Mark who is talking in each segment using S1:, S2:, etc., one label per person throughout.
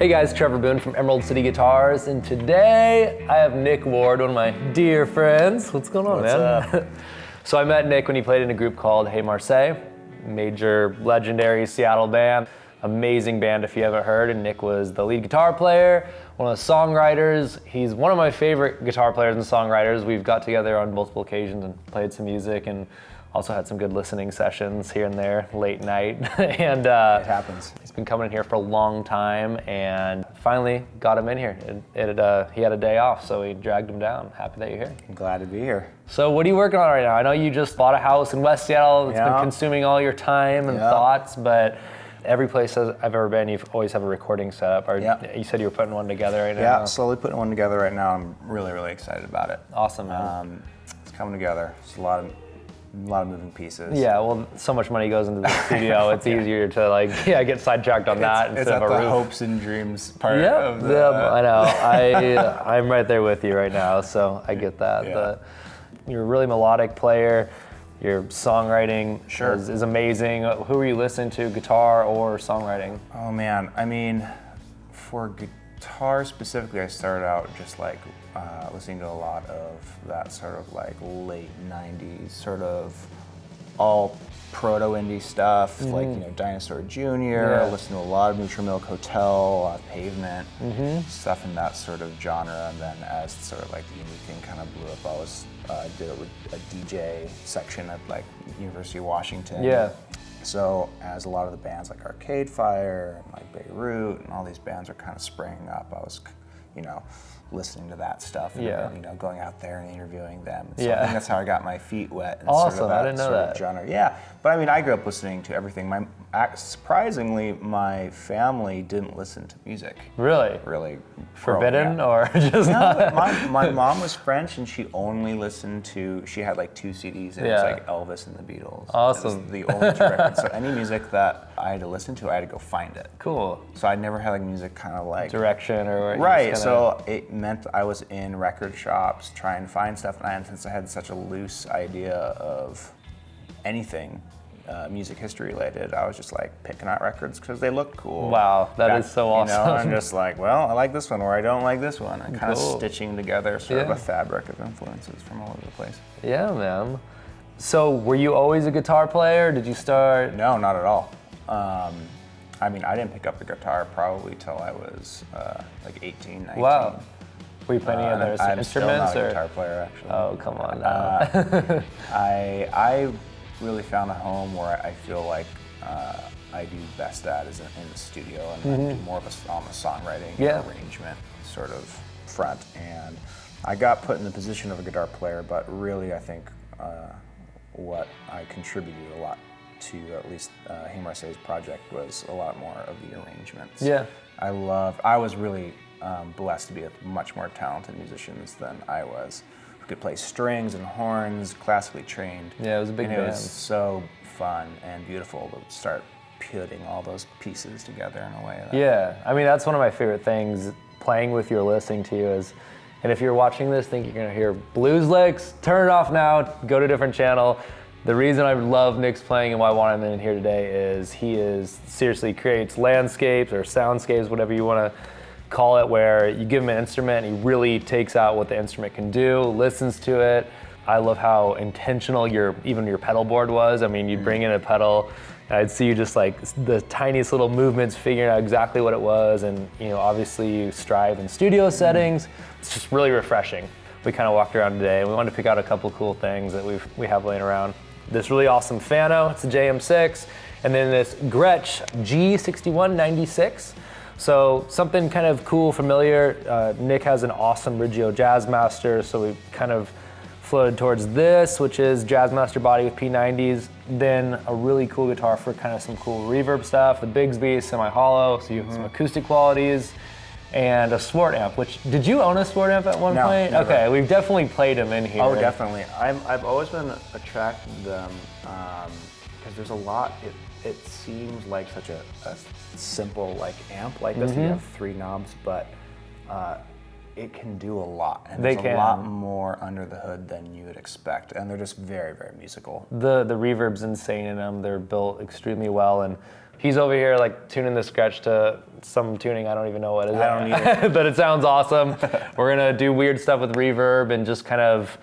S1: Hey guys, Trevor Boone from Emerald City Guitars, and today I have Nick Ward, one of my dear friends. What's going on, man?
S2: Up?
S1: So I met Nick when he played in a group called Hey Marseilles, major legendary Seattle band. Amazing band if you haven't heard, and Nick was the lead guitar player, one of the songwriters. He's one of my favorite guitar players and songwriters. We've got together on multiple occasions and played some music and also had some good listening sessions here and there, late night. And
S2: it happens.
S1: He's been coming in here for a long time and finally got him in here. He had a day off, so we dragged him down. Happy that you're here.
S2: I'm glad to be here.
S1: So what are you working on right now? I know you just bought a house in West Seattle. It's been consuming all your time and thoughts, but every place I've ever been, you always have a recording setup. You said you were putting one together right now.
S2: Yeah, slowly putting one together right now. I'm really, really excited about it.
S1: Awesome, man.
S2: It's coming together. It's a lot of moving pieces.
S1: Yeah, well, so much money goes into the studio. It's easier to get sidetracked on that instead of a roof.
S2: It's the hopes and dreams part of the...
S1: Yeah, I know. I'm right there with you right now, so I get that.
S2: Yeah.
S1: You're a really melodic player. Your songwriting is amazing. Who are you listening to, guitar or songwriting?
S2: Oh man, I mean, for guitar specifically, I started out just listening to a lot of that sort of late 90s sort of all proto-indie stuff, Dinosaur Jr., listened to a lot of Neutral Milk Hotel, a lot of Pavement, stuff in that sort of genre. And then as sort of the indie thing kind of blew up, I was did it with a DJ section at University of Washington.
S1: Yeah.
S2: So as a lot of the bands like Arcade Fire and Beirut and all these bands are kind of springing up, I was, listening to that stuff and going out there and interviewing them. So I think that's how I got my feet wet. And
S1: awesome,
S2: sort of that
S1: I didn't know that.
S2: Genre. Yeah, but I mean, I grew up listening to everything. Surprisingly, my family didn't listen to music.
S1: Really?
S2: Really.
S1: Forbidden or just
S2: not? My mom was French and she only listened to, she had 2 CDs and it was Elvis and the Beatles.
S1: Awesome.
S2: It was the only 2 records. So any music that I had to listen to, I had to go find it.
S1: Cool.
S2: So I never had music kind of
S1: direction or
S2: right. So it meant I was in record shops trying to find stuff, and since I had such a loose idea of anything music history related, I was just picking out records because they looked cool.
S1: Wow, that is so awesome.
S2: I'm just well, I like this one or I don't like this one. And kind of stitching together sort of a fabric of influences from all over the place.
S1: Yeah, man. So were you always a guitar player? Did you start?
S2: No, not at all. I mean, I didn't pick up the guitar probably till I was 18, 19.
S1: Wow. Were you playing any other
S2: I'm
S1: instruments?
S2: Still not a guitar player, actually.
S1: Oh, come on now.
S2: I really found a home where I feel I do best at is in the studio and do more of on the songwriting arrangement sort of front. And I got put in the position of a guitar player, but really I think what I contributed a lot to at least Hey Marseilles' project was a lot more of the arrangements.
S1: Yeah.
S2: I was really blessed to be with much more talented musicians than I was, who could play strings and horns, classically trained.
S1: Yeah, it was a big band.
S2: It was so fun and beautiful to start putting all those pieces together in a way.
S1: I mean, that's one of my favorite things, playing with you or listening to you is, and if you're watching this, think you're gonna hear blues licks, turn it off now, go to a different channel. The reason I love Nick's playing and why I want him in here today is he seriously creates landscapes or soundscapes, whatever you want to call it, where you give him an instrument and he really takes out what the instrument can do, listens to it. I love how intentional even your pedal board was. I mean, you'd bring in a pedal and I'd see you just the tiniest little movements figuring out exactly what it was, and obviously you strive in studio settings. It's just really refreshing. We kind of walked around today and we wanted to pick out a couple cool things that we have laying around. This really awesome Fano, it's a JM6, and then this Gretsch G6196. So something kind of cool, familiar. Nick has an awesome Riggio Jazzmaster, so we kind of floated towards this, which is Jazzmaster body with P90s. Then a really cool guitar for kind of some cool reverb stuff, the Bigbsy semi-hollow, so you have some acoustic qualities. And a Swart amp, did you own a Swart amp at one point?
S2: Never.
S1: Okay, we've definitely played them in here.
S2: Oh, definitely. I've always been attracted to them because there's a lot, it seems like such a simple amp like this. You have 3 knobs, but it can do a lot. And there's a lot more under the hood than you would expect. And they're just very, very musical.
S1: The reverb's insane in them. They're built extremely well. And He's over here like tuning the Gretsch to some tuning I don't even know what it is.
S2: I don't either.
S1: But it sounds awesome. We're gonna do weird stuff with reverb and just kind of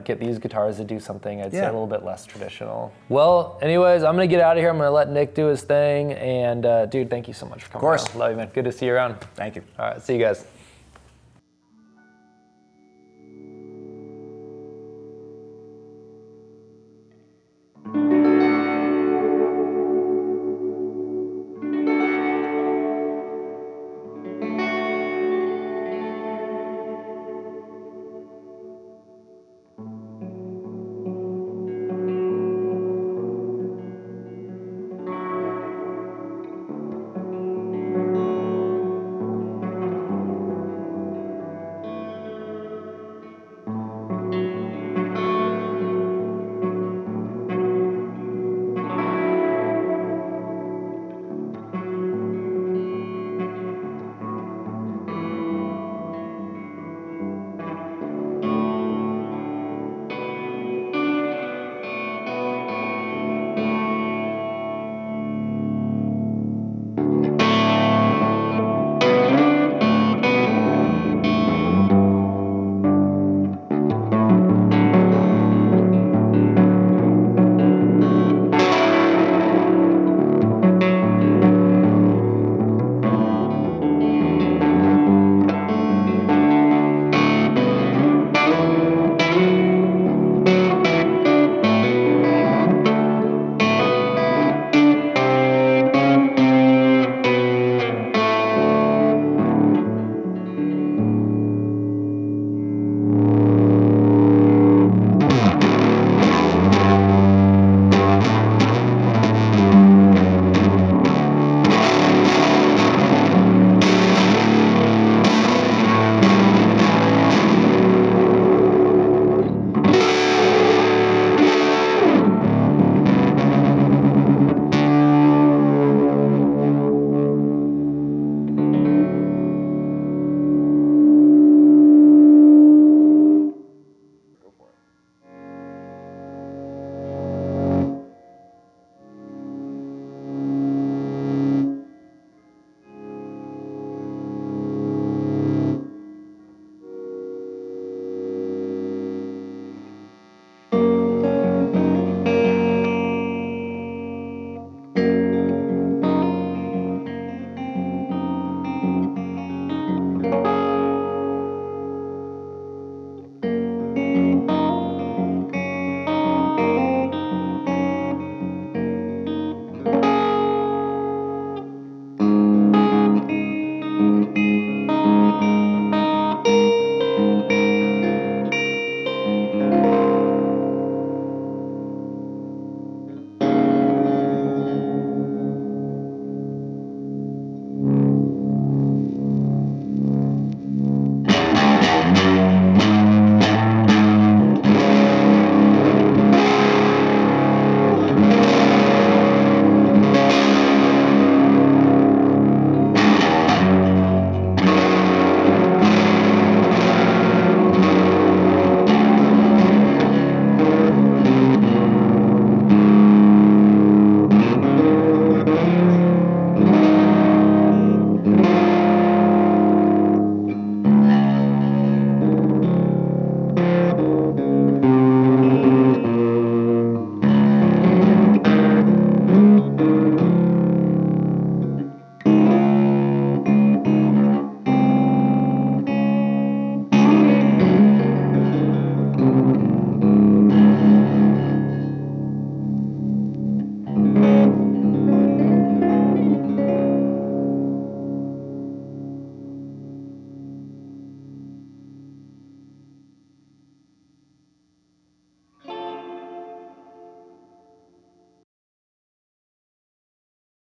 S1: get these guitars to do something I'd say a little bit less traditional. Well, anyways, I'm gonna get out of here. I'm gonna let Nick do his thing. And dude, thank you so much for coming.
S2: Of course.
S1: Love you, man. Good to see you around.
S2: Thank you.
S1: All right, see you guys.